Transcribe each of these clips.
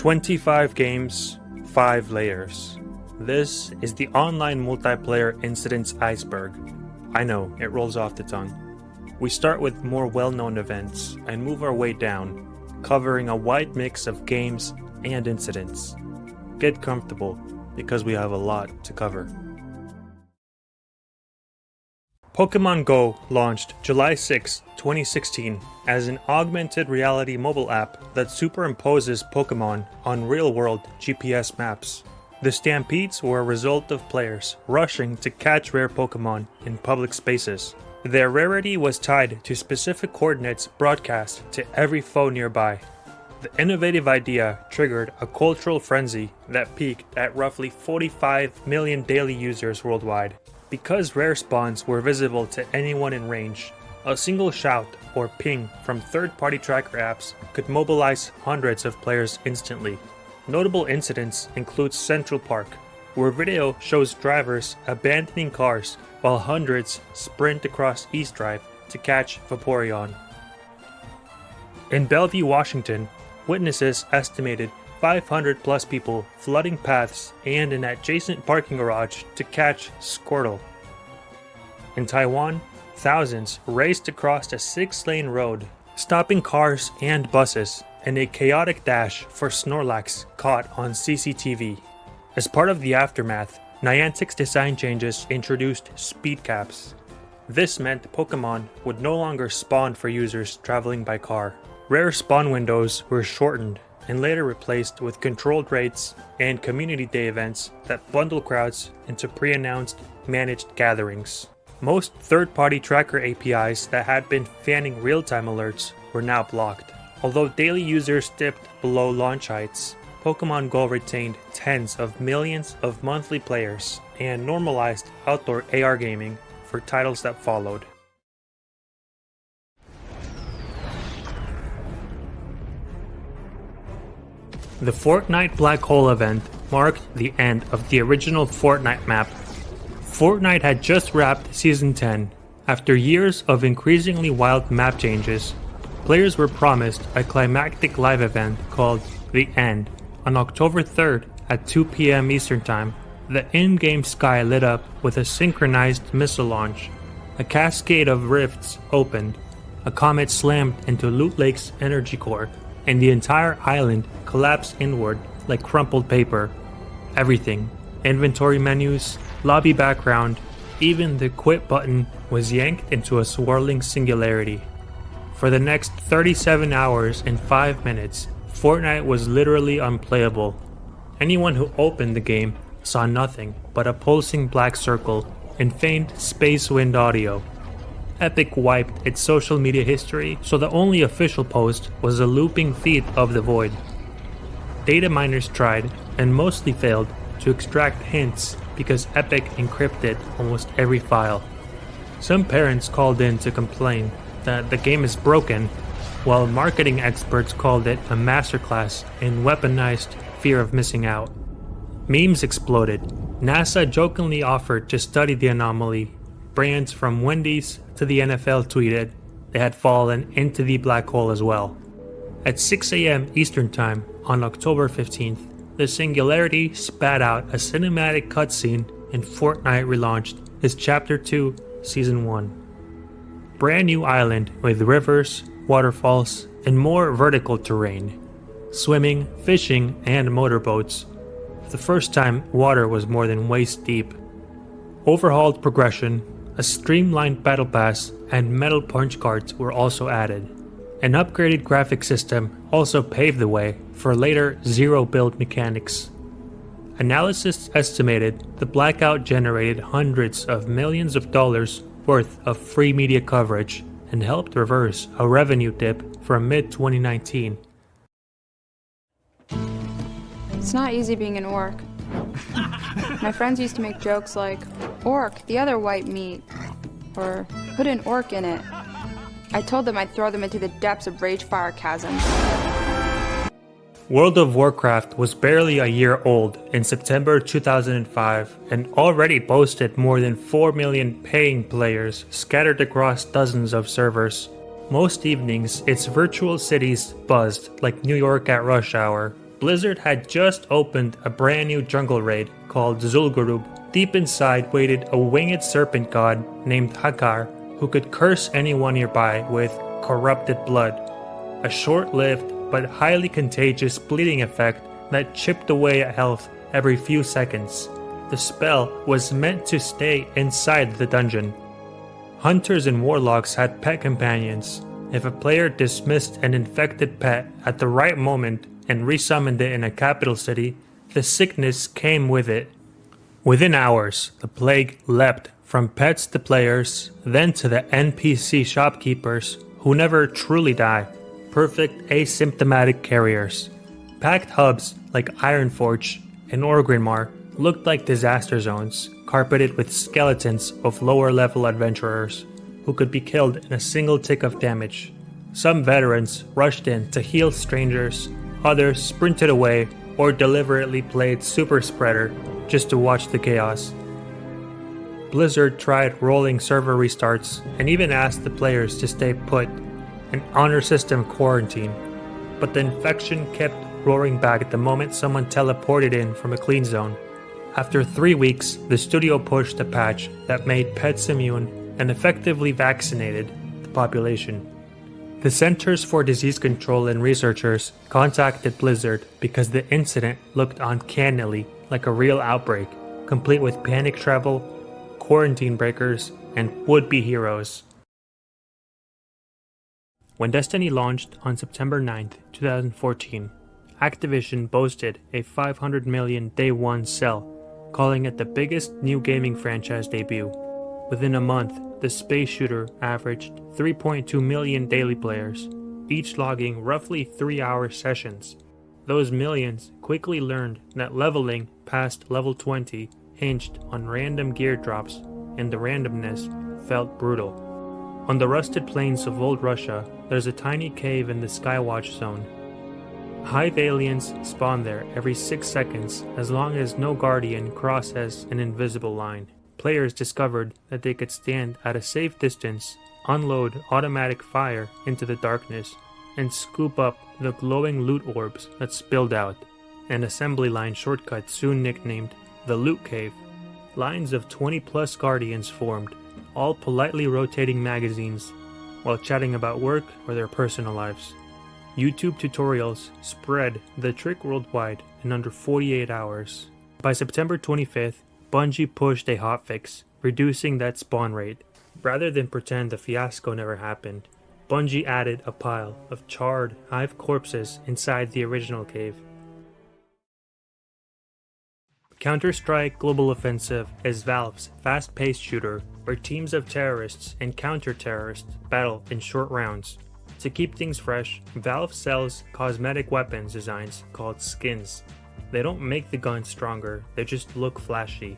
25 games, 5 layers. This is the online multiplayer incidents Iceberg. I know, it rolls off the tongue. We start with more well-known events and move our way down, covering a wide mix of games and incidents. Get comfortable, because we have a lot to cover. Pokemon Go launched July 6, 2016 as an augmented reality mobile app that superimposes Pokemon on real-world GPS maps. The stampedes were a result of players rushing to catch rare Pokemon in public spaces. Their rarity was tied to specific coordinates broadcast to every foe nearby. The innovative idea triggered a cultural frenzy that peaked at roughly 45 million daily users worldwide. Because rare spawns were visible to anyone in range, a single shout or ping from third-party tracker apps could mobilize hundreds of players instantly. Notable incidents include Central Park, where video shows drivers abandoning cars while hundreds sprint across East Drive to catch Vaporeon. In Bellevue, Washington, witnesses estimated 500 plus people flooding paths and an adjacent parking garage to catch Squirtle. In Taiwan, thousands raced across a 6-lane road, stopping cars and buses in a chaotic dash for Snorlax caught on CCTV. As part of the aftermath, Niantic's design changes introduced speed caps. This meant Pokemon would no longer spawn for users traveling by car. Rare spawn windows were shortened and later replaced with controlled raids and community day events that bundle crowds into pre-announced managed gatherings. Most third-party tracker APIs that had been fanning real-time alerts were now blocked. Although daily users dipped below launch heights, Pokemon Go retained tens of millions of monthly players and normalized outdoor AR gaming for titles that followed. The Fortnite Black Hole event marked the end of the original Fortnite map. Fortnite had just wrapped Season 10. After years of increasingly wild map changes, players were promised a climactic live event called The End. On October 3rd at 2 p.m. Eastern Time, the in-game sky lit up with a synchronized missile launch. A cascade of rifts opened, a comet slammed into Loot Lake's energy core, and the entire island collapsed inward like crumpled paper. Everything, inventory menus, lobby background, even the quit button was yanked into a swirling singularity. For the next 37 hours and 5 minutes, Fortnite was literally unplayable. Anyone who opened the game saw nothing but a pulsing black circle and faint space wind audio. Epic wiped its social media history, so the only official post was a looping feed of the void. Data miners tried, and mostly failed, to extract hints because Epic encrypted almost every file. Some parents called in to complain that the game is broken, while marketing experts called it a masterclass in weaponized fear of missing out. Memes exploded. NASA jokingly offered to study the anomaly. Brands from Wendy's to the NFL tweeted they had fallen into the black hole as well. At 6 a.m. Eastern Time on October 15th, the Singularity spat out a cinematic cutscene and Fortnite relaunched its Chapter 2, Season 1. Brand new island with rivers, waterfalls, and more vertical terrain. Swimming, fishing, and motorboats. For the first time, water was more than waist deep. Overhauled progression, a streamlined battle pass, and metal punch cards were also added. An upgraded graphic system also paved the way for later zero-build mechanics. Analysts estimated the blackout generated hundreds of millions of dollars worth of free media coverage and helped reverse a revenue dip from mid-2019. It's not easy being an orc. My friends used to make jokes like, "Orc, the other white meat," or "Put an orc in it." I told them I'd throw them into the depths of Ragefire Chasm. World of Warcraft was barely a year old in September 2005 and already boasted more than 4 million paying players scattered across dozens of servers. Most evenings, its virtual cities buzzed like New York at rush hour. Blizzard had just opened a brand new jungle raid called Zul'Gurub. Deep inside waited a winged serpent god named Hakar, who could curse anyone nearby with corrupted blood, a short-lived but highly contagious bleeding effect that chipped away at health every few seconds. The spell was meant to stay inside the dungeon. Hunters and warlocks had pet companions. If a player dismissed an infected pet at the right moment and resummoned it in a capital city, the sickness came with it. Within hours, the plague leapt from pets to players, then to the NPC shopkeepers who never truly die, perfect asymptomatic carriers. Packed hubs like Ironforge and Orgrimmar looked like disaster zones, carpeted with skeletons of lower-level adventurers who could be killed in a single tick of damage. Some veterans rushed in to heal strangers, others sprinted away or deliberately played super spreader just to watch the chaos. Blizzard tried rolling server restarts and even asked the players to stay put and honor system quarantine, but the infection kept roaring back the moment someone teleported in from a clean zone. After 3 weeks, the studio pushed a patch that made pets immune and effectively vaccinated the population. The Centers for Disease Control and researchers contacted Blizzard because the incident looked uncannily like a real outbreak, complete with panic travel, quarantine breakers, and would-be heroes. When Destiny launched on September 9th, 2014, Activision boasted a $500 million day one sell, calling it the biggest new gaming franchise debut. Within a month, the space shooter averaged 3.2 million daily players, each logging roughly 3-hour sessions. Those millions quickly learned that leveling past level 20 hinged on random gear drops, and the randomness felt brutal. On the rusted plains of old Russia, there's a tiny cave in the Skywatch zone. Hive aliens spawn there every 6 seconds as long as no guardian crosses an invisible line. Players discovered that they could stand at a safe distance, unload automatic fire into the darkness, and scoop up the glowing loot orbs that spilled out. An assembly line shortcut soon nicknamed the Loot Cave. Lines of 20+ guardians formed, all politely rotating magazines, while chatting about work or their personal lives. YouTube tutorials spread the trick worldwide in under 48 hours. By September 25th, Bungie pushed a hotfix, reducing that spawn rate. Rather than pretend the fiasco never happened, Bungie added a pile of charred Hive corpses inside the original cave. Counter-Strike Global Offensive is Valve's fast-paced shooter where teams of terrorists and counter-terrorists battle in short rounds. To keep things fresh, Valve sells cosmetic weapons designs called skins. They don't make the guns stronger, they just look flashy.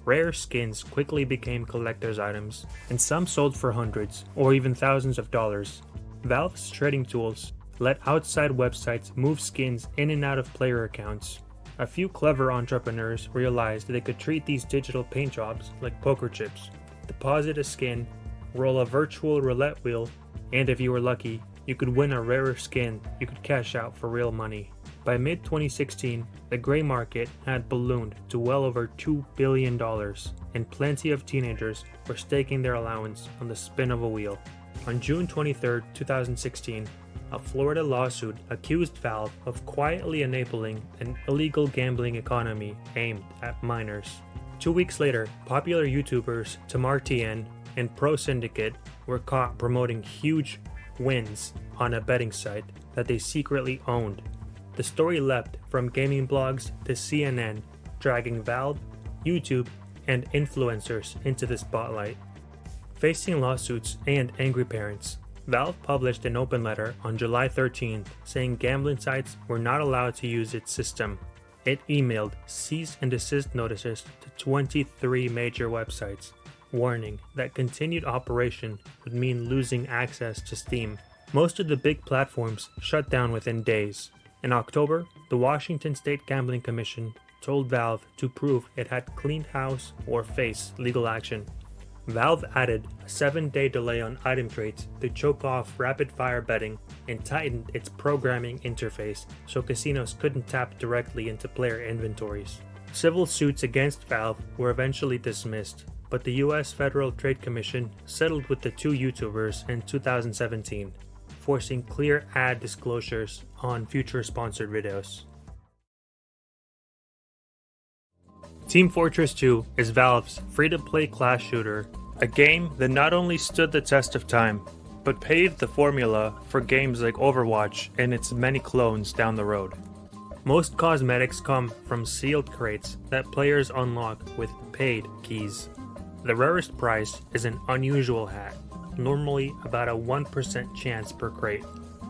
Rare skins quickly became collector's items, and some sold for hundreds or even thousands of dollars. Valve's trading tools let outside websites move skins in and out of player accounts. A few clever entrepreneurs realized they could treat these digital paint jobs like poker chips. Deposit a skin, roll a virtual roulette wheel, and if you were lucky, you could win a rarer skin you could cash out for real money. By mid-2016, the gray market had ballooned to well over $2 billion, and plenty of teenagers were staking their allowance on the spin of a wheel. On June 23, 2016, a Florida lawsuit accused Valve of quietly enabling an illegal gambling economy aimed at minors. 2 weeks later, popular YouTubers TamarTN and Pro Syndicate were caught promoting huge wins on a betting site that they secretly owned. The story leapt from gaming blogs to CNN, dragging Valve, YouTube, and influencers into the spotlight. Facing lawsuits and angry parents, Valve published an open letter on July 13th saying gambling sites were not allowed to use its system. It emailed cease and desist notices to 23 major websites, warning that continued operation would mean losing access to Steam. Most of the big platforms shut down within days. In October, the Washington State Gambling Commission told Valve to prove it had cleaned house or face legal action. Valve added a 7-day delay on item traits to choke off rapid-fire betting and tightened its programming interface so casinos couldn't tap directly into player inventories. Civil suits against Valve were eventually dismissed, but the US Federal Trade Commission settled with the two YouTubers in 2017, forcing clear ad disclosures on future sponsored videos. Team Fortress 2 is Valve's free-to-play class shooter, a game that not only stood the test of time, but paved the formula for games like Overwatch and its many clones down the road. Most cosmetics come from sealed crates that players unlock with paid keys. The rarest prize is an unusual hat, normally about a 1% chance per crate,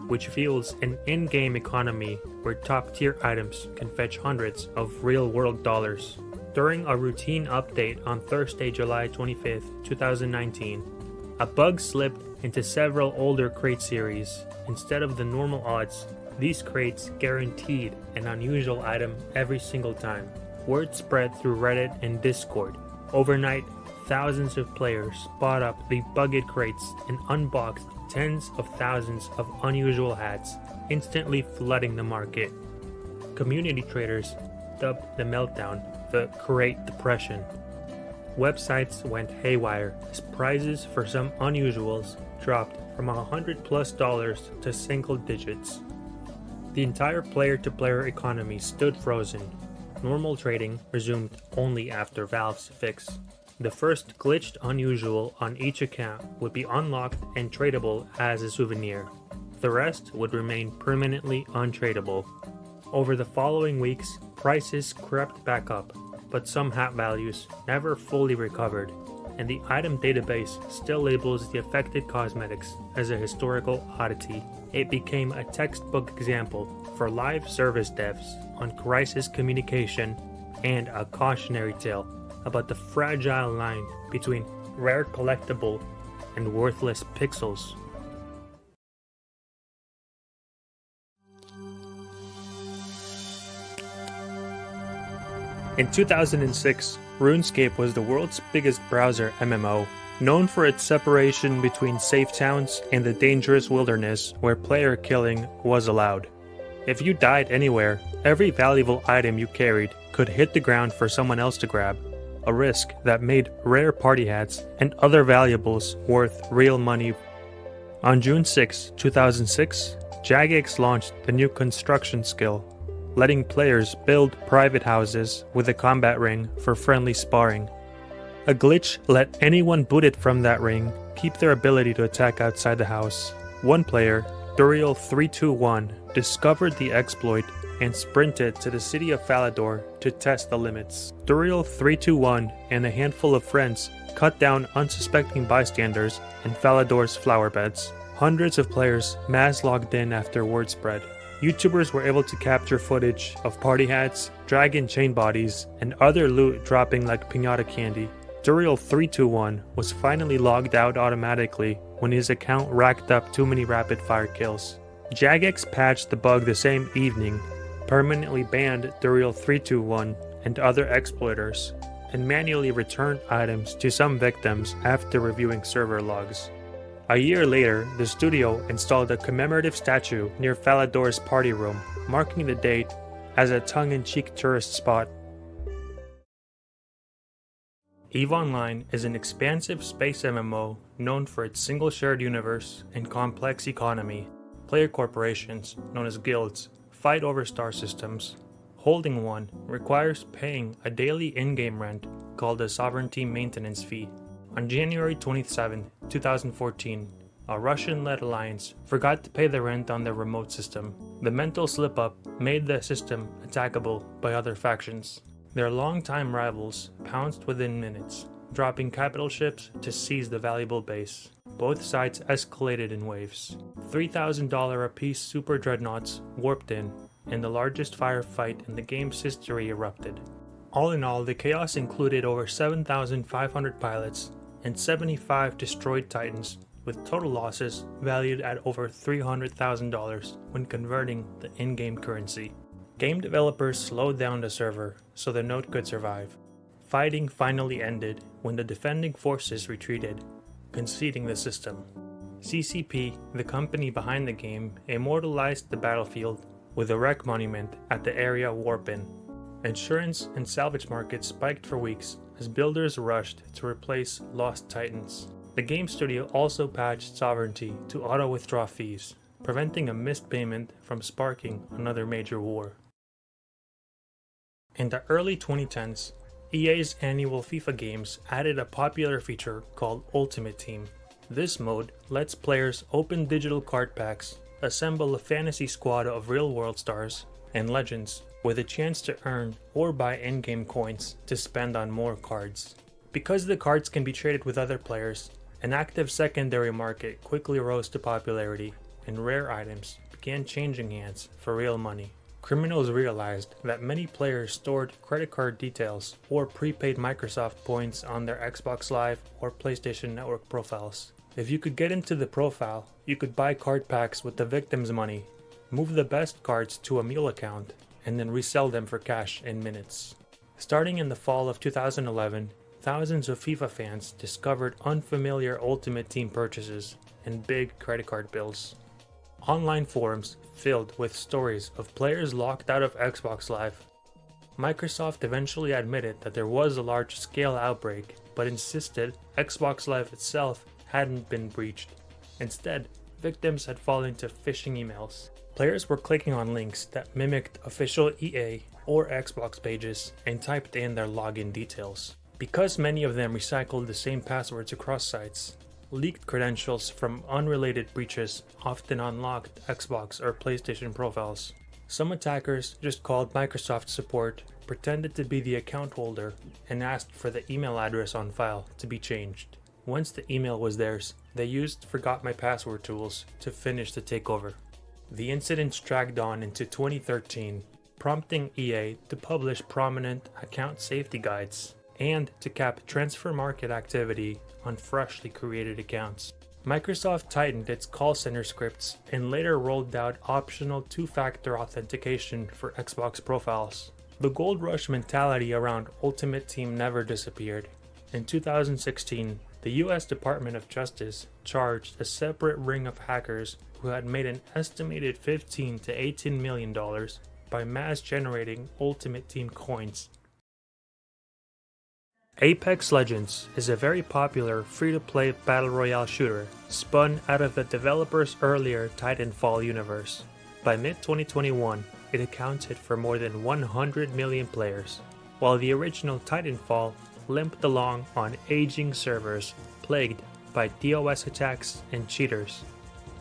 which fuels an in-game economy where top-tier items can fetch hundreds of real-world dollars. During a routine update on Thursday, July 25, 2019, a bug slipped into several older crate series. Instead of the normal odds, these crates guaranteed an unusual item every single time. Word spread through Reddit and Discord. Overnight, thousands of players bought up the bugged crates and unboxed tens of thousands of unusual hats, instantly flooding the market. Community traders dubbed the meltdown the Crate Depression. Websites went haywire as prices for some unusuals dropped from $100+ to single digits. The entire player-to-player economy stood frozen. Normal trading resumed only after Valve's fix. The first glitched unusual on each account would be unlocked and tradable as a souvenir. The rest would remain permanently untradeable. Over the following weeks, prices crept back up, but some hat values never fully recovered, and the item database still labels the affected cosmetics as a historical oddity. It became a textbook example for live service devs on crisis communication and a cautionary tale about the fragile line between rare collectible and worthless pixels. In 2006, RuneScape was the world's biggest browser MMO, known for its separation between safe towns and the dangerous wilderness where player killing was allowed. If you died anywhere, every valuable item you carried could hit the ground for someone else to grab, a risk that made rare party hats and other valuables worth real money. On June 6, 2006, Jagex launched the new construction skill, letting players build private houses with a combat ring for friendly sparring. A glitch let anyone booted from that ring keep their ability to attack outside the house. One player, Duriel321, discovered the exploit and sprinted to the city of Falador to test the limits. Duriel321 and a handful of friends cut down unsuspecting bystanders in Falador's flower beds. Hundreds of players mass logged in after word spread. YouTubers were able to capture footage of party hats, dragon chain bodies, and other loot dropping like piñata candy. Duriel321 was finally logged out automatically when his account racked up too many rapid-fire kills. Jagex patched the bug the same evening, permanently banned Duriel321 and other exploiters, and manually returned items to some victims after reviewing server logs. A year later, the studio installed a commemorative statue near Falador's party room, marking the date as a tongue-in-cheek tourist spot. EVE Online is an expansive space MMO known for its single shared universe and complex economy. Player corporations, known as guilds, fight over star systems. Holding one requires paying a daily in-game rent called a sovereignty maintenance fee. On January 27, 2014, a Russian-led alliance forgot to pay the rent on their remote system. The mental slip-up made the system attackable by other factions. Their longtime rivals pounced within minutes, dropping capital ships to seize the valuable base. Both sides escalated in waves. $3,000 apiece super dreadnoughts warped in, and the largest firefight in the game's history erupted. All in all, the chaos included over 7,500 pilots and 75 destroyed Titans, with total losses valued at over $300,000 when converting the in-game currency. Game developers slowed down the server so the node could survive. fighting finally ended when the defending forces retreated, conceding the system. CCP, the company behind the game, immortalized the battlefield with a wreck monument at the area war-bin. Insurance and salvage markets spiked for weeks as builders rushed to replace lost titans. The game studio also patched sovereignty to auto-withdraw fees, preventing a missed payment from sparking another major war. In the early 2010s, EA's annual FIFA games added a popular feature called Ultimate Team. This mode lets players open digital card packs, assemble a fantasy squad of real-world stars and legends with a chance to earn or buy in-game coins to spend on more cards. Because the cards can be traded with other players, an active secondary market quickly rose to popularity and rare items began changing hands for real money. Criminals realized that many players stored credit card details or prepaid Microsoft points on their Xbox Live or PlayStation Network profiles. If you could get into the profile, you could buy card packs with the victim's money, move the best cards to a mule account, and then resell them for cash in minutes. Starting in the fall of 2011, thousands of FIFA fans discovered unfamiliar Ultimate Team purchases and big credit card bills. Online forums filled with stories of players locked out of Xbox Live. Microsoft eventually admitted that there was a large-scale outbreak, but insisted Xbox Live itself hadn't been breached. Instead, victims had fallen to phishing emails. Players were clicking on links that mimicked official EA or Xbox pages and typed in their login details. Because many of them recycled the same passwords across sites, leaked credentials from unrelated breaches often unlocked Xbox or PlayStation profiles. Some attackers just called Microsoft support, pretended to be the account holder, and asked for the email address on file to be changed. Once the email was theirs, they used Forgot My Password tools to finish the takeover. The incidents dragged on into 2013, prompting EA to publish prominent account safety guides and to cap transfer market activity on freshly created accounts. Microsoft tightened its call center scripts and later rolled out optional two-factor authentication for Xbox profiles. The gold rush mentality around Ultimate Team never disappeared. In 2016, the US Department of Justice charged a separate ring of hackers who had made an estimated $15 to $18 million by mass generating Ultimate Team coins. Apex Legends is a very popular free-to-play battle royale shooter spun out of the developer's earlier Titanfall universe. By mid-2021, it accounted for more than 100 million players, while the original Titanfall limped along on aging servers plagued by DOS attacks and cheaters.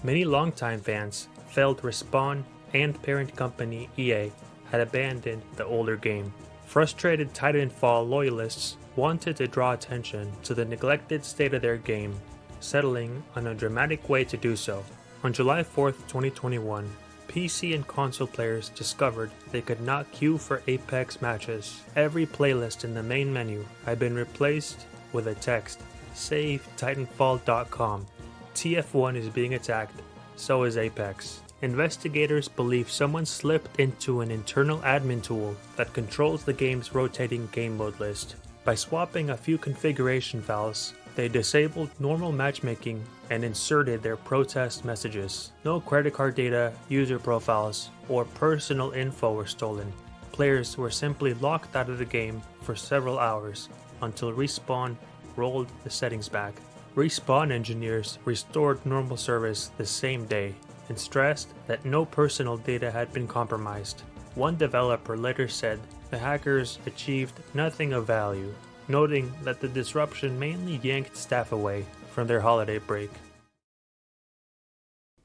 Many longtime fans felt Respawn and parent company EA had abandoned the older game. Frustrated Titanfall loyalists wanted to draw attention to the neglected state of their game, settling on a dramatic way to do so. On July 4, 2021, PC and console players discovered they could not queue for Apex matches. Every playlist in the main menu had been replaced with a text, "Save Titanfall.com. TF1 is being attacked, so is Apex." Investigators believe someone slipped into an internal admin tool that controls the game's rotating game mode list. By swapping a few configuration files, they disabled normal matchmaking and inserted their protest messages. No credit card data, user profiles, or personal info were stolen. Players were simply locked out of the game for several hours until Respawn rolled the settings back. Respawn engineers restored normal service the same day and stressed that no personal data had been compromised. One developer later said the hackers achieved nothing of value, noting that the disruption mainly yanked staff away from their holiday break.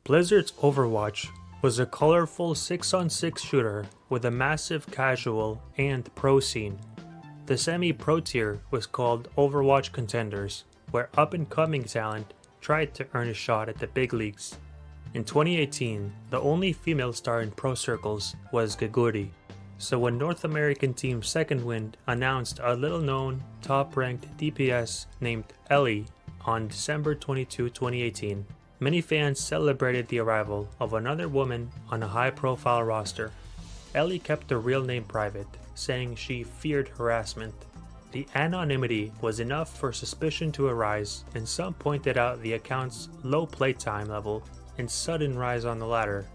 Blizzard's Overwatch was a colorful 6-on-6 shooter with a massive casual and pro scene. The semi-pro tier was called Overwatch Contenders, where up-and-coming talent tried to earn a shot at the big leagues. In 2018, the only female star in pro circles was Geguri, so when North American team Second Wind announced a little-known, top-ranked DPS named Ellie on December 22, 2018, many fans celebrated the arrival of another woman on a high-profile roster. Ellie kept her real name private, saying she feared harassment. The anonymity was enough for suspicion to arise, and some pointed out the account's low playtime level and sudden rise on the ladder.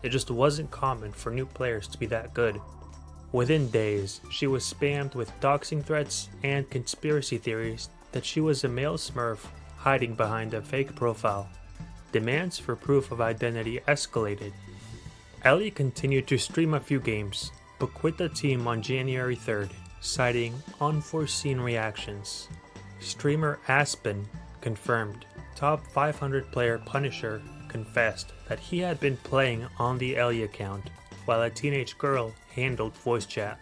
It just wasn't common for new players to be that good. Within days, she was spammed with doxing threats and conspiracy theories that she was a male smurf hiding behind a fake profile. Demands for proof of identity escalated. Ellie continued to stream a few games, but quit the team on January 3rd, citing unforeseen reactions. Streamer Aspen confirmed. Top 500 player Punisher confessed that he had been playing on the Ellie account, while a teenage girl handled voice chat.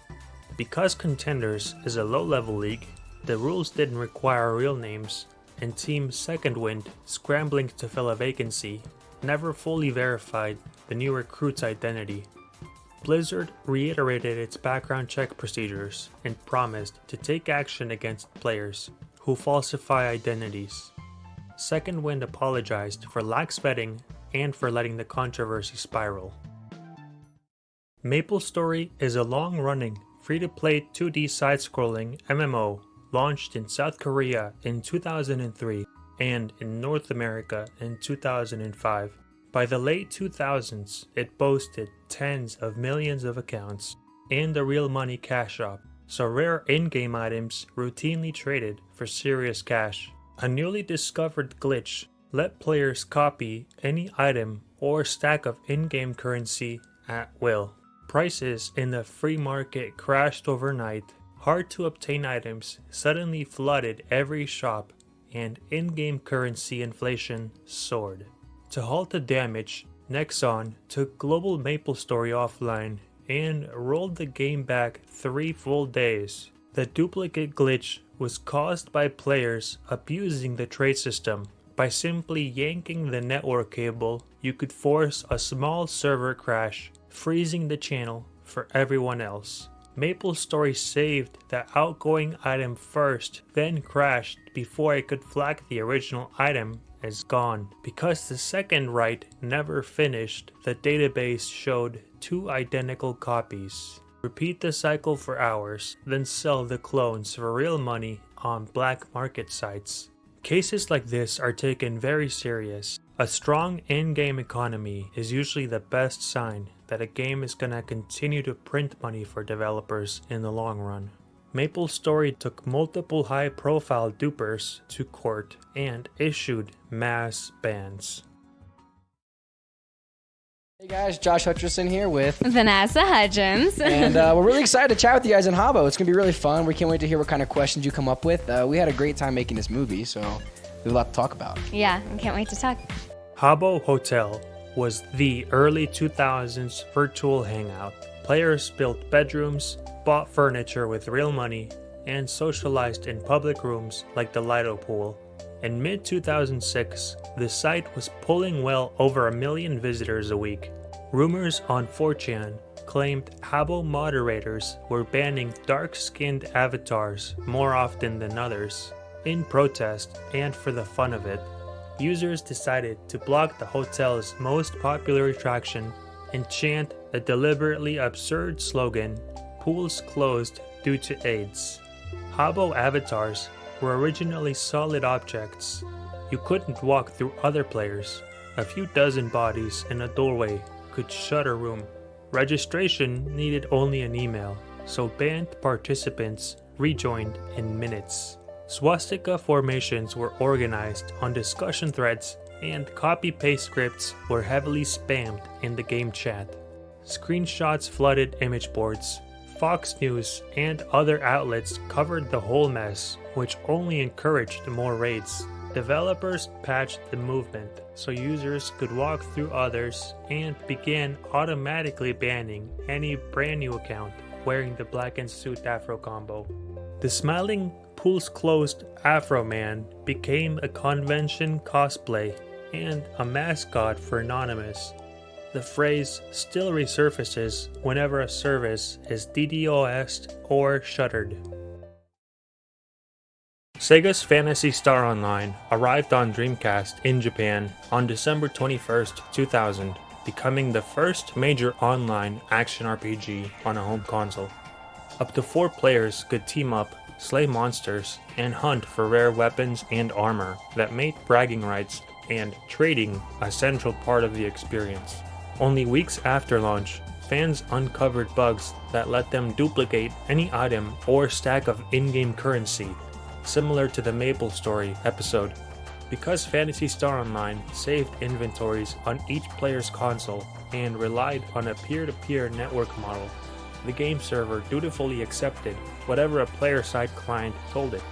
Because Contenders is a low-level league, the rules didn't require real names, and Team Second Wind, scrambling to fill a vacancy, never fully verified the new recruit's identity. Blizzard reiterated its background check procedures and promised to take action against players who falsify identities. Second Wind apologized for lax vetting and for letting the controversy spiral. MapleStory is a long-running, free-to-play 2D side-scrolling MMO launched in South Korea in 2003 and in North America in 2005. By the late 2000s, it boasted tens of millions of accounts and a real money cash shop, so rare in-game items routinely traded for serious cash. A newly discovered glitch let players copy any item or stack of in-game currency at will. Prices in the free market crashed overnight. Hard-to-obtain items suddenly flooded every shop, and in-game currency inflation soared. To halt the damage, Nexon took global MapleStory offline and rolled the game back 3 full days. The duplicate glitch was caused by players abusing the trade system. By simply yanking the network cable, you could force a small server crash, freezing the channel for everyone else. MapleStory saved the outgoing item first, then crashed before it could flag the original item as gone. Because the second write never finished, the database showed 2 identical copies. Repeat the cycle for hours, then sell the clones for real money on black market sites. Cases like this are taken very serious. A strong in-game economy is usually the best sign that a game is gonna continue to print money for developers in the long run. MapleStory took multiple high-profile dupers to court and issued mass bans. Hey guys, Josh Hutcherson here with Vanessa Hudgens. and we're really excited to chat with you guys in Habbo. It's going to be really fun. We can't wait to hear what kind of questions you come up with. We had a great time making this movie, so we have a lot to talk about. Yeah, I can't wait to talk. Habbo Hotel was the early 2000s virtual hangout. Players built bedrooms, bought furniture with real money, and socialized in public rooms like the Lido Pool. In mid-2006, the site was pulling well over 1 million visitors a week. Rumors on 4chan claimed Habbo moderators were banning dark-skinned avatars more often than others. In protest, and for the fun of it, users decided to block the hotel's most popular attraction and chant a deliberately absurd slogan, "Pools closed due to AIDS." Habbo avatars were originally solid objects. You couldn't walk through other players. A few dozen bodies in a doorway could shut a room. Registration needed only an email, so banned participants rejoined in minutes. Swastika formations were organized on discussion threads, and copy-paste scripts were heavily spammed in the game chat. Screenshots flooded image boards. Fox News and other outlets covered the whole mess, which only encouraged more raids. Developers patched the movement so users could walk through others and began automatically banning any brand new account wearing the blackened suit afro combo. The smiling Pools Closed Afro Man became a convention cosplay and a mascot for Anonymous. The phrase still resurfaces whenever a service is DDoSed or shuttered. Sega's Phantasy Star Online arrived on Dreamcast in Japan on December 21st, 2000, becoming the first major online action RPG on a home console. Up to 4 players could team up slay monsters, and hunt for rare weapons and armor that made bragging rights and trading a central part of the experience. Only weeks after launch, fans uncovered bugs that let them duplicate any item or stack of in-game currency, similar to the MapleStory episode. Because Phantasy Star Online saved inventories on each player's console and relied on a peer-to-peer network model, the game server dutifully accepted whatever a player-side client told it,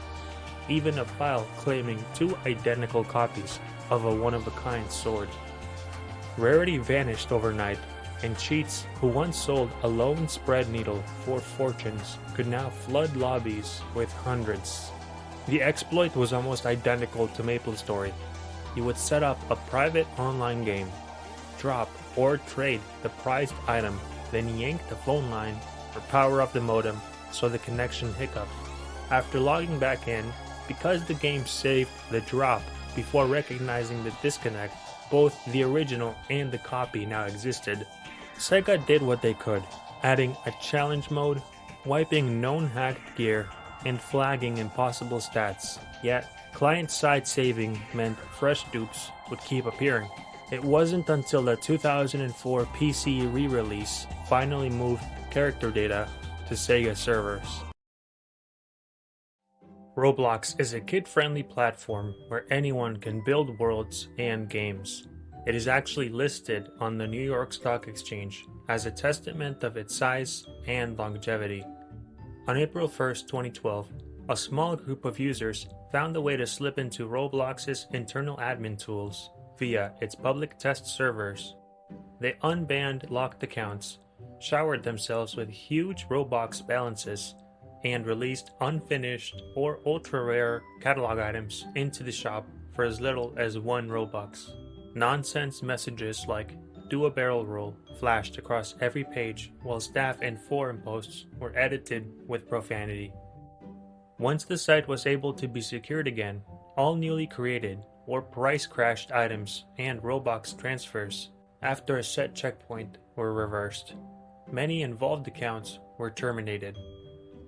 even a file claiming 2 identical copies of a one-of-a-kind sword. Rarity vanished overnight, and cheats who once sold a lone spread needle for fortunes could now flood lobbies with hundreds. The exploit was almost identical to MapleStory. You would set up a private online game, drop or trade the prized item, then yank the phone line or power up the modem so the connection hiccuped. After logging back in, because the game saved the drop before recognizing the disconnect, both the original and the copy now existed. Sega did what they could, adding a challenge mode, wiping known hacked gear, and flagging impossible stats. Yet, client-side saving meant fresh dupes would keep appearing. It wasn't until the 2004 PC re-release finally moved character data to Sega servers. Roblox is a kid-friendly platform where anyone can build worlds and games. It is actually listed on the New York Stock Exchange as a testament of its size and longevity. On April 1st, 2012, a small group of users found a way to slip into Roblox's internal admin tools via its public test servers. They unbanned locked accounts, showered themselves with huge Robux balances, and released unfinished or ultra-rare catalog items into the shop for as little as 1 Robux. Nonsense messages like "do a barrel roll" flashed across every page, while staff and forum posts were edited with profanity. Once the site was able to be secured again, all newly created or price-crashed items and Robux transfers after a set checkpoint were reversed. Many involved accounts were terminated.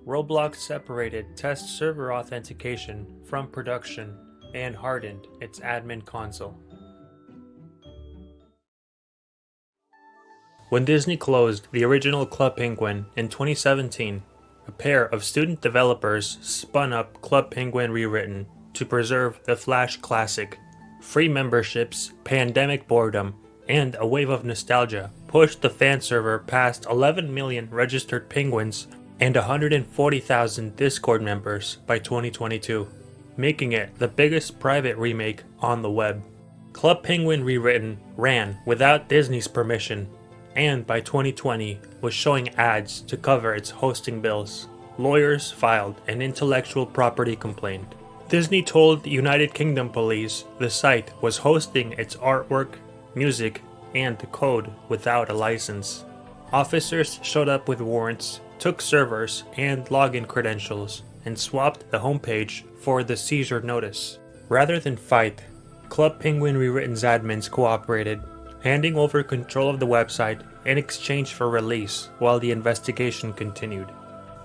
Roblox separated test server authentication from production and hardened its admin console. When Disney closed the original Club Penguin in 2017, a pair of student developers spun up Club Penguin Rewritten to preserve the Flash classic. Free memberships, pandemic boredom, and a wave of nostalgia pushed the fan server past 11 million registered penguins and 140,000 Discord members by 2022, making it the biggest private remake on the web. Club Penguin Rewritten ran without Disney's permission, and by 2020 was showing ads to cover its hosting bills. Lawyers filed an intellectual property complaint. Disney told the United Kingdom police the site was hosting its artwork, music, and code without a license. Officers showed up with warrants, took servers and login credentials, and swapped the homepage for the seizure notice. Rather than fight, Club Penguin Rewritten's admins cooperated, handing over control of the website in exchange for release while the investigation continued.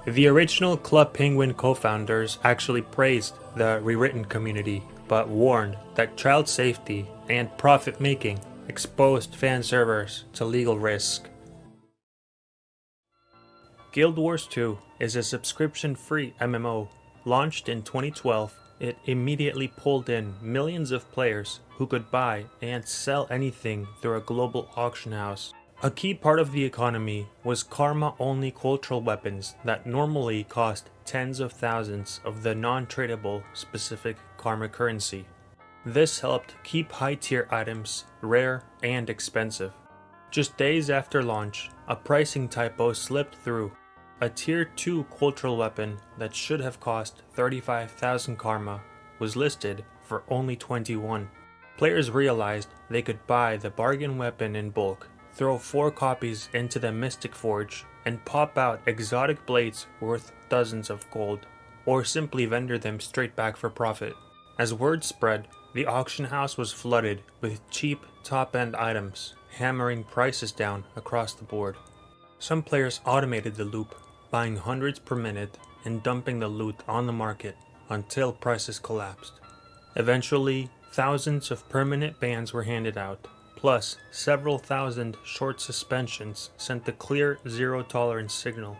The original Club Penguin co-founders actually praised the rewritten community, but warned that child safety and profit-making exposed fan servers to legal risk. Guild Wars 2 is a subscription-free MMO. Launched in 2012, it immediately pulled in millions of players who could buy and sell anything through a global auction house. A key part of the economy was karma-only cultural weapons that normally cost tens of thousands of the non-tradable specific karma currency. This helped keep high-tier items rare and expensive. Just days after launch, a pricing typo slipped through. A Tier 2 cultural weapon that should have cost 35,000 karma was listed for only 21. Players realized they could buy the bargain weapon in bulk, throw 4 copies into the Mystic Forge, and pop out exotic blades worth dozens of gold, or simply vendor them straight back for profit. As word spread, the auction house was flooded with cheap top-end items, hammering prices down across the board. Some players automated the loop, buying hundreds per minute and dumping the loot on the market until prices collapsed. Eventually, thousands of permanent bans were handed out, plus several thousand short suspensions sent the clear zero-tolerance signal.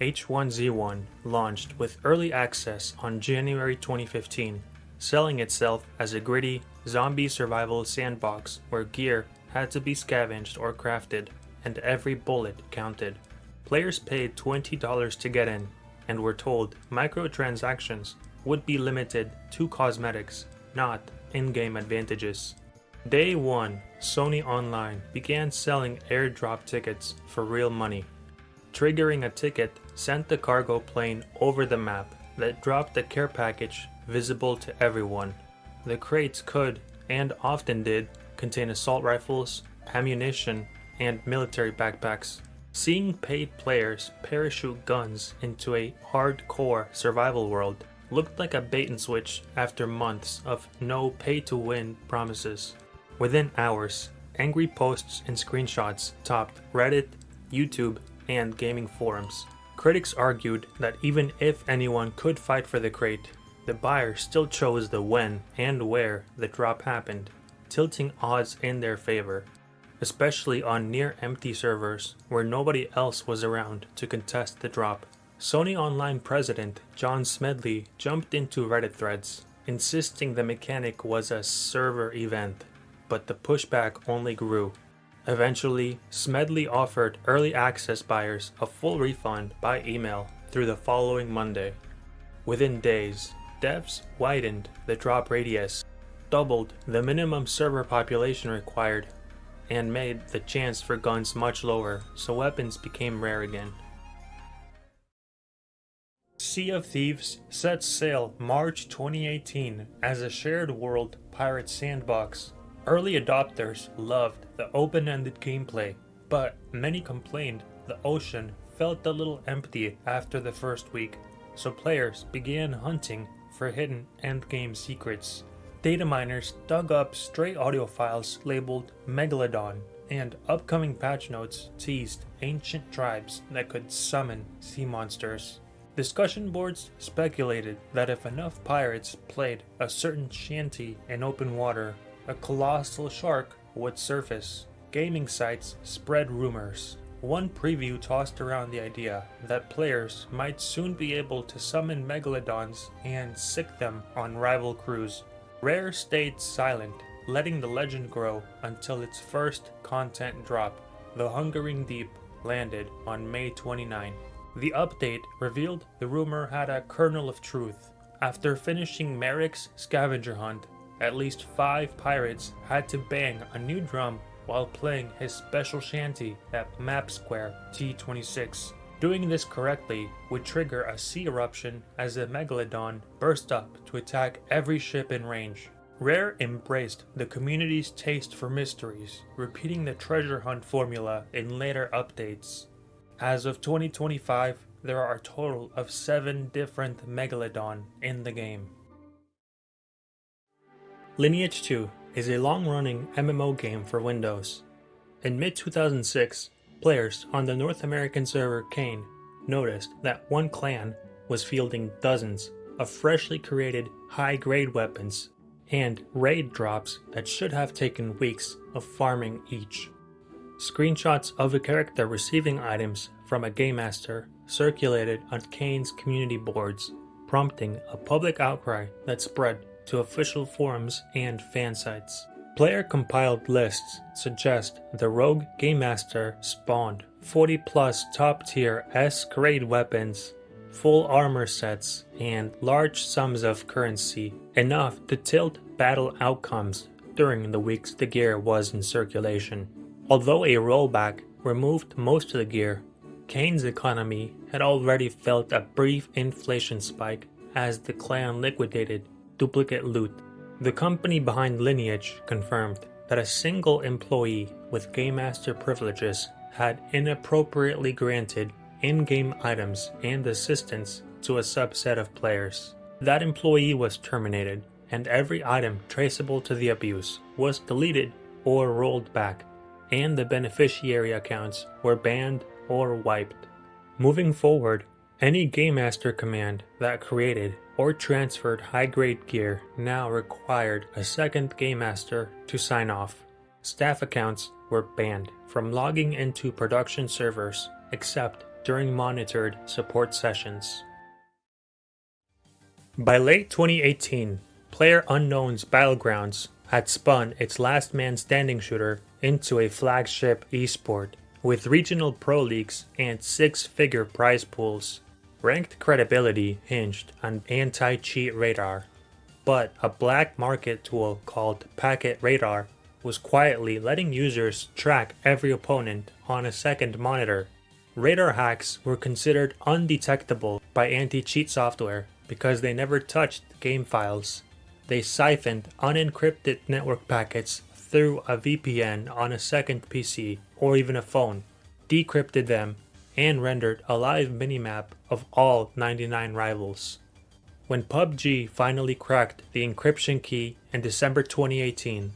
H1Z1 launched with early access on January 2015, selling itself as a gritty, zombie survival sandbox where gear had to be scavenged or crafted, and every bullet counted. Players paid $20 to get in, and were told microtransactions would be limited to cosmetics, not in-game advantages. Day 1, Sony Online began selling airdrop tickets for real money. Triggering a ticket sent the cargo plane over the map that dropped a care package visible to everyone. The crates could, and often did, contain assault rifles, ammunition, and military backpacks. Seeing paid players parachute guns into a hardcore survival world looked like a bait and switch after months of no pay-to-win promises. Within hours, angry posts and screenshots topped Reddit, YouTube, and gaming forums. Critics argued that even if anyone could fight for the crate, the buyer still chose the when and where the drop happened, tilting odds in their favor, especially on near-empty servers where nobody else was around to contest the drop. Sony Online president John Smedley jumped into Reddit threads, insisting the mechanic was a server event, but the pushback only grew. Eventually, Smedley offered early access buyers a full refund by email through the following Monday. Within days, devs widened the drop radius, doubled the minimum server population required, and made the chance for guns much lower so weapons became rare again. Sea of Thieves sets sail March 2018 as a shared world pirate sandbox. Early adopters loved the open-ended gameplay, but many complained the ocean felt a little empty after the first week, so players began hunting for hidden endgame secrets. Data miners dug up stray audio files labeled Megalodon, and upcoming patch notes teased ancient tribes that could summon sea monsters. Discussion boards speculated that if enough pirates played a certain shanty in open water, a colossal shark would surface. Gaming sites spread rumors. One preview tossed around the idea that players might soon be able to summon megalodons and sick them on rival crews. Rare stayed silent, letting the legend grow until its first content drop. The Hungering Deep landed on May 29. The update revealed the rumor had a kernel of truth. After finishing Merrick's scavenger hunt, at least 5 pirates had to bang a new drum while playing his special shanty at Map Square T26. Doing this correctly would trigger a sea eruption as the Megalodon burst up to attack every ship in range. Rare embraced the community's taste for mysteries, repeating the treasure hunt formula in later updates. As of 2025, there are a total of 7 different Megalodon in the game. Lineage 2 is a long-running MMO game for Windows. In mid-2006, players on the North American server Kane noticed that one clan was fielding dozens of freshly created high-grade weapons and raid drops that should have taken weeks of farming each. Screenshots of a character receiving items from a game master circulated on Kane's community boards, prompting a public outcry that spread to official forums and fan sites. Player-compiled lists suggest the rogue game master spawned 40-plus top-tier S-grade weapons, full armor sets, and large sums of currency, enough to tilt battle outcomes during the weeks the gear was in circulation. Although a rollback removed most of the gear, Kane's economy had already felt a brief inflation spike as the clan liquidated duplicate loot. The company behind Lineage confirmed that a single employee with Game Master privileges had inappropriately granted in-game items and assistance to a subset of players. That employee was terminated, and every item traceable to the abuse was deleted or rolled back, and the beneficiary accounts were banned or wiped. Moving forward, any Game Master command that created or transferred high-grade gear now required a second Game Master to sign off. Staff accounts were banned from logging into production servers except during monitored support sessions. By late 2018, PlayerUnknown's Battlegrounds had spun its last man standing shooter into a flagship esport with regional pro leagues and six-figure prize pools. Ranked credibility hinged on anti-cheat radar, but a black market tool called Packet Radar was quietly letting users track every opponent on a second monitor. Radar hacks were considered undetectable by anti-cheat software because they never touched game files. They siphoned unencrypted network packets through a VPN on a second PC or even a phone, decrypted them, and rendered a live minimap of all 99 rivals. When PUBG finally cracked the encryption key in December 2018,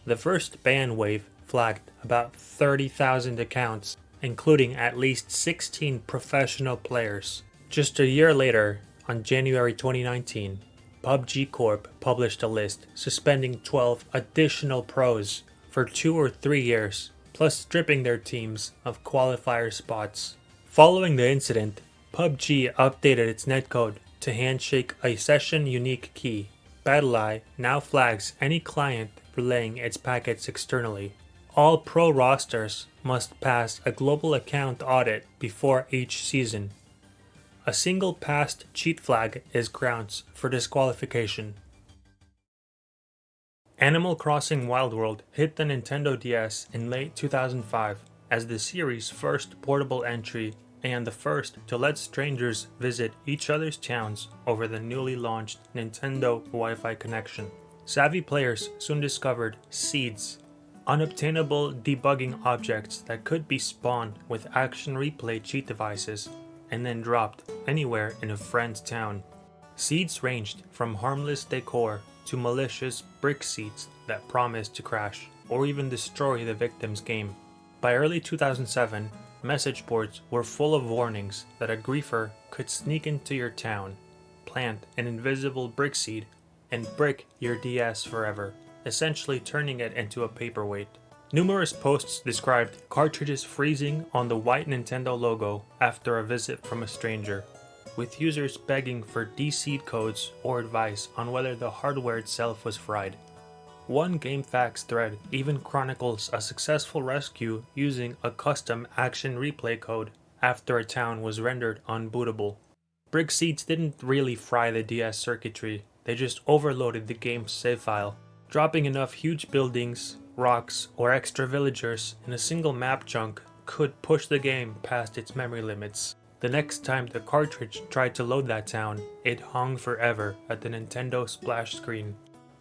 the first ban wave flagged about 30,000 accounts, including at least 16 professional players. Just a year later, on January 2019, PUBG Corp published a list suspending 12 additional pros for 2 or 3 years, plus stripping their teams of qualifier spots. Following the incident, PUBG updated its netcode to handshake a session-unique key. BattleEye now flags any client relaying its packets externally. All pro rosters must pass a global account audit before each season. A single passed cheat flag is grounds for disqualification. Animal Crossing Wild World hit the Nintendo DS in late 2005 as the series' first portable entry and the first to let strangers visit each other's towns over the newly launched Nintendo Wi-Fi connection. Savvy players soon discovered seeds, unobtainable debugging objects that could be spawned with action replay cheat devices and then dropped anywhere in a friend's town. Seeds ranged from harmless decor to malicious brick seeds that promised to crash or even destroy the victim's game. By early 2007, message boards were full of warnings that a griefer could sneak into your town, plant an invisible brick seed, and brick your DS forever, essentially turning it into a paperweight. Numerous posts described cartridges freezing on the white Nintendo logo after a visit from a stranger, with users begging for deseed codes or advice on whether the hardware itself was fried. One GameFAQs thread even chronicles a successful rescue using a custom action replay code after a town was rendered unbootable. Brick seeds didn't really fry the DS circuitry, they just overloaded the game's save file, dropping enough huge buildings, rocks, or extra villagers in a single map chunk could push the game past its memory limits. The next time the cartridge tried to load that town, it hung forever at the Nintendo splash screen.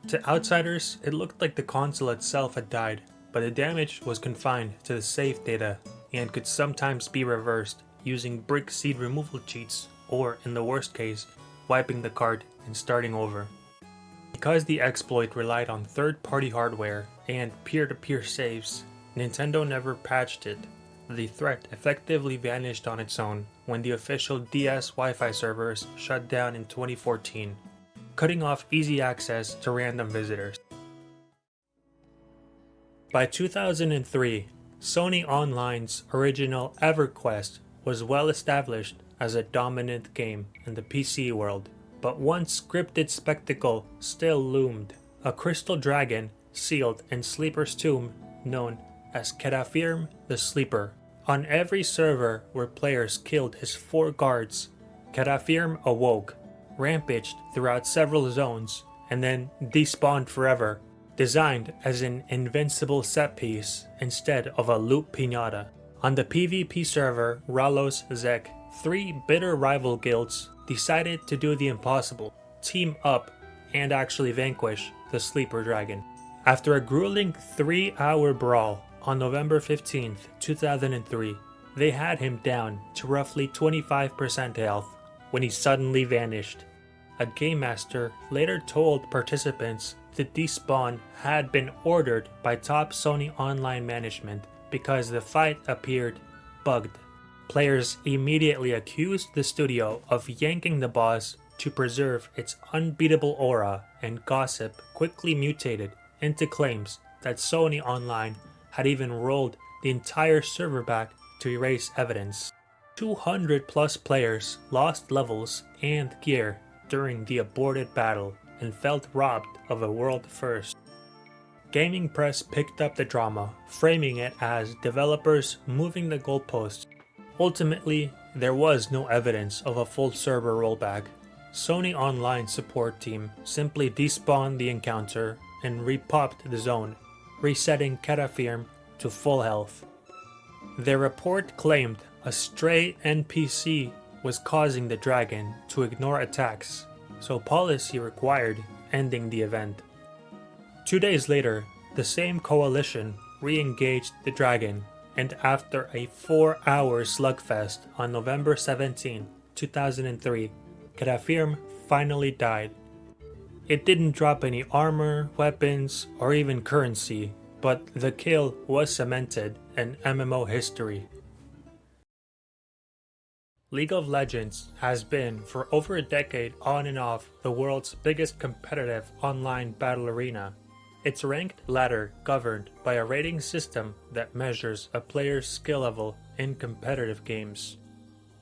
To outsiders, it looked like the console itself had died, but the damage was confined to the save data and could sometimes be reversed using brick seed removal cheats or, in the worst case, wiping the card and starting over. Because the exploit relied on third-party hardware and peer-to-peer saves, Nintendo never patched it. The threat effectively vanished on its own when the official DS Wi-Fi servers shut down in 2014, cutting off easy access to random visitors. By 2003, Sony Online's original EverQuest was well established as a dominant game in the PC world, but one scripted spectacle still loomed: a crystal dragon sealed in Sleeper's tomb known as Kedafirm the Sleeper. On every server where players killed his 4 guards, Kedafirm awoke, rampaged throughout several zones, and then despawned forever, designed as an invincible set piece instead of a loot piñata. On the PvP server Ralos Zek, 3 bitter rival guilds decided to do the impossible: team up and actually vanquish the Sleeper Dragon. After a grueling 3-hour brawl on November 15, 2003, they had him down to roughly 25% health when he suddenly vanished. A Game Master later told participants the despawn had been ordered by top Sony Online management because the fight appeared bugged. Players immediately accused the studio of yanking the boss to preserve its unbeatable aura, and gossip quickly mutated into claims that Sony Online had even rolled the entire server back to erase evidence. 200 plus players lost levels and gear during the aborted battle and felt robbed of a world first. Gaming press picked up the drama, framing it as developers moving the goalposts. Ultimately, there was no evidence of a full server rollback. Sony Online support team simply despawned the encounter and repopped the zone, resetting Catafirm to full health. Their report claimed a stray NPC was causing the dragon to ignore attacks, so policy required ending the event. 2 days later, the same coalition re-engaged the dragon, and after a 4-hour slugfest on November 17, 2003, Catafirm finally died. It didn't drop any armor, weapons, or even currency, but the kill was cemented in MMO history. League of Legends has been for over a decade on and off the world's biggest competitive online battle arena. It's ranked ladder governed by a rating system that measures a player's skill level in competitive games.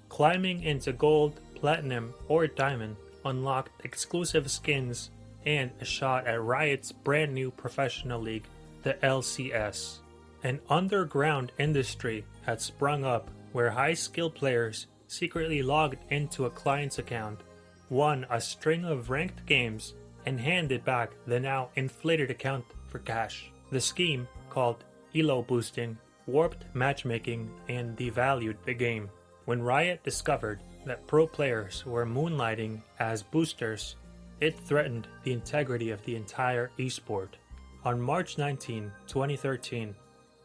Climbing into gold, platinum, or diamond unlocked exclusive skins and a shot at Riot's brand new professional league, the LCS. An underground industry had sprung up where high-skilled players secretly logged into a client's account, won a string of ranked games, and handed back the now inflated account for cash. The scheme, called elo boosting, warped matchmaking and devalued the game. When Riot discovered that pro players were moonlighting as boosters, it threatened the integrity of the entire esport. On March 19, 2013,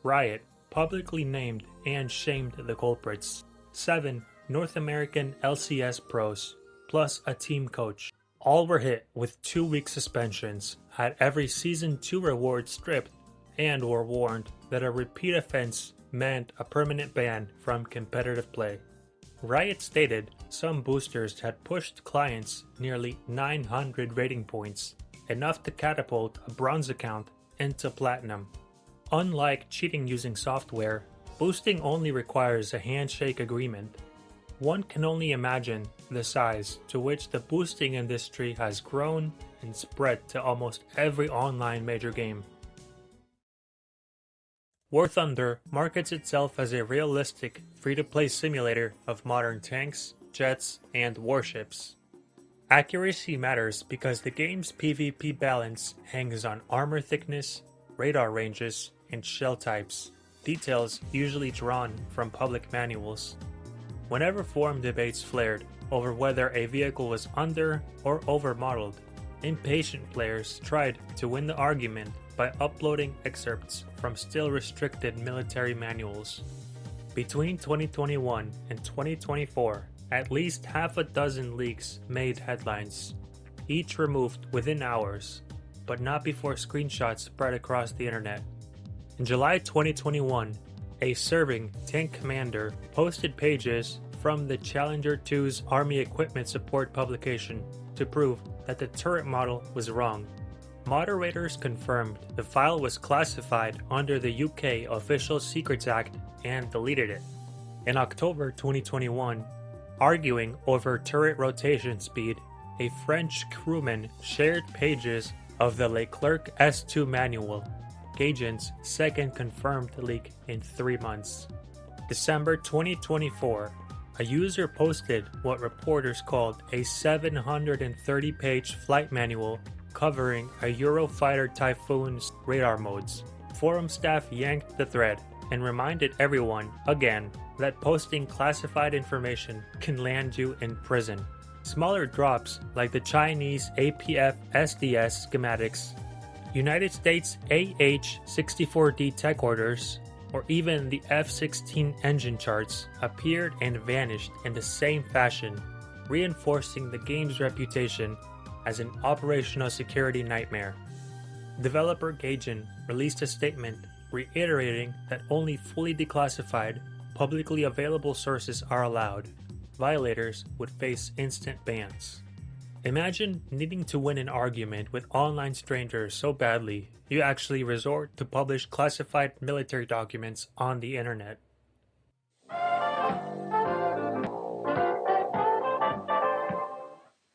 Riot publicly named and shamed the culprits. 7 North American LCS pros, plus a team coach. All were hit with 2-week suspensions, had every Season 2 reward stripped, and were warned that a repeat offense meant a permanent ban from competitive play. Riot stated some boosters had pushed clients nearly 900 rating points, enough to catapult a bronze account into platinum. Unlike cheating using software, boosting only requires a handshake agreement. One can only imagine the size to which the boosting industry has grown and spread to almost every online major game. War Thunder markets itself as a realistic, free-to-play simulator of modern tanks, jets, and warships. Accuracy matters because the game's PvP balance hangs on armor thickness, radar ranges, and shell types, details usually drawn from public manuals. Whenever forum debates flared over whether a vehicle was under or over modeled, impatient players tried to win the argument by uploading excerpts from still restricted military manuals. Between 2021 and 2024, at least half a dozen leaks made headlines, each removed within hours, but not before screenshots spread across the internet. In July 2021, a serving tank commander posted pages from the Challenger 2's Army Equipment Support publication to prove that the turret model was wrong. Moderators confirmed the file was classified under the UK Official Secrets Act and deleted it. In October 2021, arguing over turret rotation speed, a French crewman shared pages of the Leclerc S2 manual, Gaijin's second confirmed leak in 3 months. December 2024, a user posted what reporters called a 730-page flight manual covering a Eurofighter Typhoon's radar modes. Forum staff yanked the thread and reminded everyone, again, that posting classified information can land you in prison. Smaller drops like the Chinese APF SDS schematics, United States AH-64D tech orders, or even the F-16 engine charts appeared and vanished in the same fashion, reinforcing the game's reputation as an operational security nightmare. Developer Gaijin released a statement reiterating that only fully declassified, publicly available sources are allowed, violators would face instant bans. Imagine needing to win an argument with online strangers so badly you actually resort to publish classified military documents on the internet.